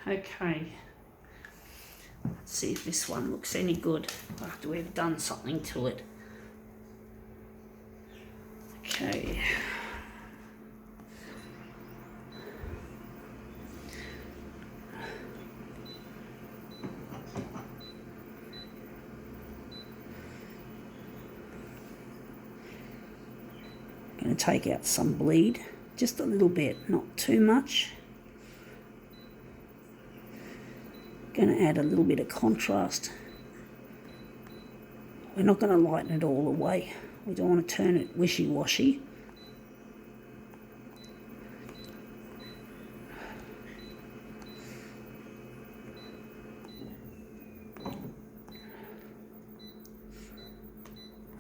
Okay. Let's see if this one looks any good after we've done something to it. Okay. Going to take out some bleed, just a little bit, not too much. Going to add a little bit of contrast. We're not going to lighten it all away. We don't want to turn it wishy-washy.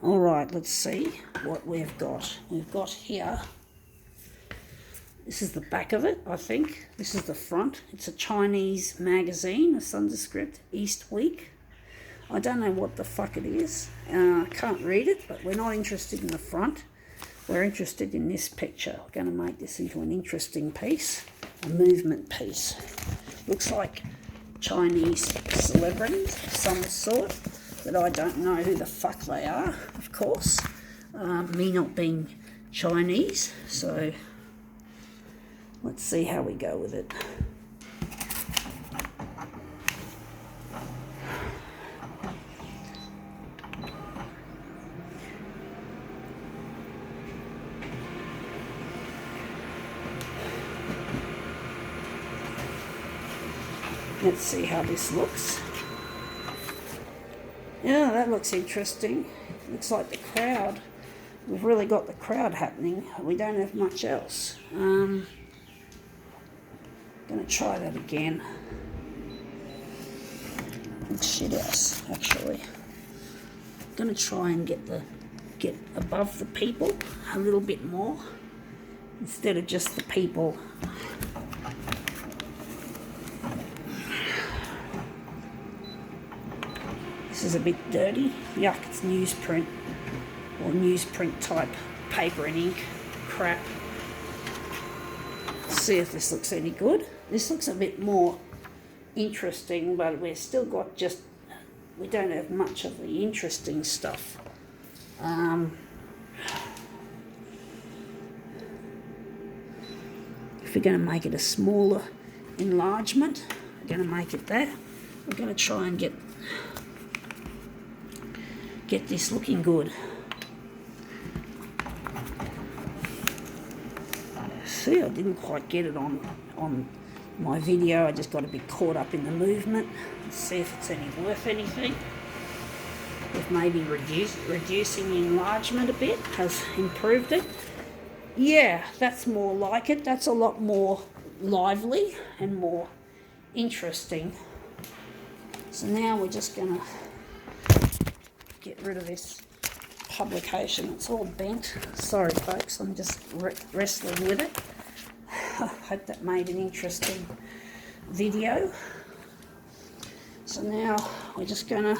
All right, let's see what we've got. We've got here, this is the back of it, I think. This is the front. It's a Chinese magazine, a Sanskrit East Week. I don't know what the fuck it is. I can't read it, but we're not interested in the front. We're interested in this picture. We're going to make this into an interesting piece, a movement piece. Looks like Chinese celebrities of some sort, but I don't know who the fuck they are, of course. Me not being Chinese, so let's see how we go with it. Let's see how this looks. Yeah, that looks interesting. Looks like the crowd. We've really got the crowd happening. We don't have much else. Going to try that again. Shit house, actually. Going to try and get above the people a little bit more instead of just the people. This is a bit dirty. Yuck, it's newsprint or newsprint type paper and ink crap. Let's see if this looks any good. This looks a bit more interesting, but we've still got we don't have much of the interesting stuff. If we're going to make it a smaller enlargement, we're going to make it that. We're going to try and get this looking good. See, I didn't quite get it on my video. I just got a bit caught up in the movement. Let's see if it's worth anything. If maybe reducing the enlargement a bit has improved it. Yeah, that's more like it. That's a lot more lively and more interesting. So now we're just going to get rid of this publication. It's all bent. Sorry folks, I'm just wrestling with it. I hope that made an interesting video. So now we're just gonna,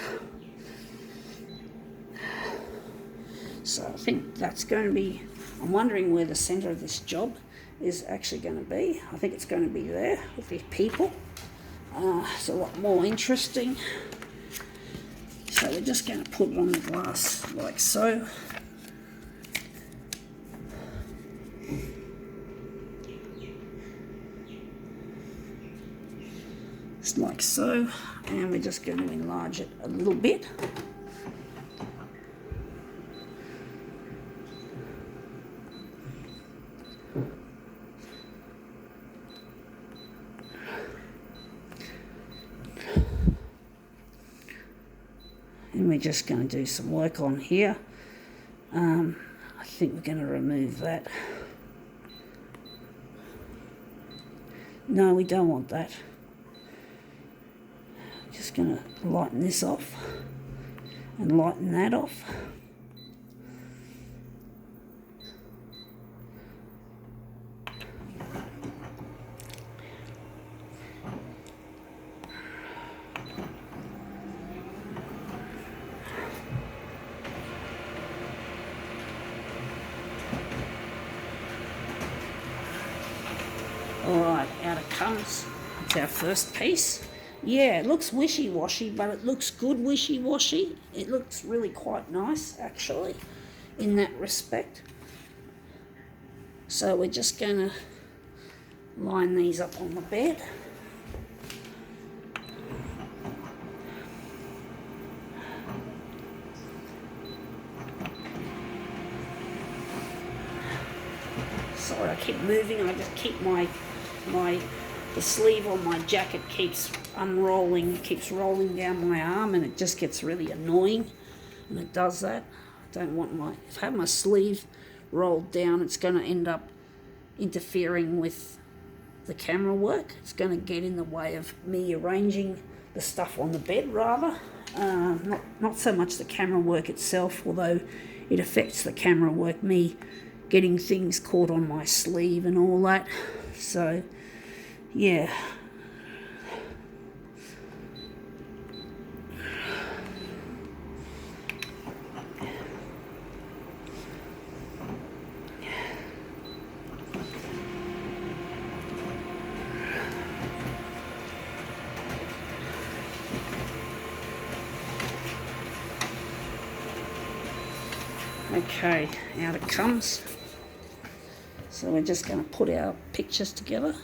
so I think that's going to be, I'm wondering where the centre of this job is actually going to be. I think it's going to be there with the people. It's a lot more interesting. So we're just going to put it on the glass like so. Just like so. And we're just going to enlarge it a little bit. And we're just going to do some work on here. I think we're going to remove that. No, we don't want that. Just going to lighten this off and lighten that off. Alright, out it comes. It's That's our first piece. Yeah, it looks wishy-washy, but it looks good wishy-washy. It looks really quite nice, actually, in that respect. So we're just going to line these up on the bed. Sorry, I keep moving. I just keep the sleeve on my jacket keeps unrolling, keeps rolling down my arm, and it just gets really annoying. And it does that. I don't want if I have my sleeve rolled down, it's going to end up interfering with the camera work. It's going to get in the way of me arranging the stuff on the bed, rather. Not so much the camera work itself, although it affects the camera work, me getting things caught on my sleeve and all that. So, yeah. Okay, out it comes. So we're just going to put our pictures together.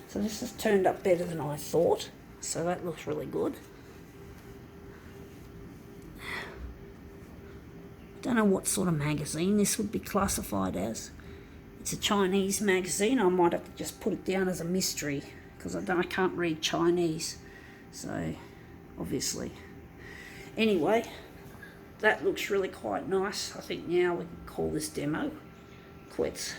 So this has turned up better than I thought. So that looks really good. Don't know what sort of magazine this would be classified as. It's a Chinese magazine. I might have to just put it down as a mystery because I can't read Chinese. So, obviously. Anyway, that looks really quite nice. I think now we can call this demo quits.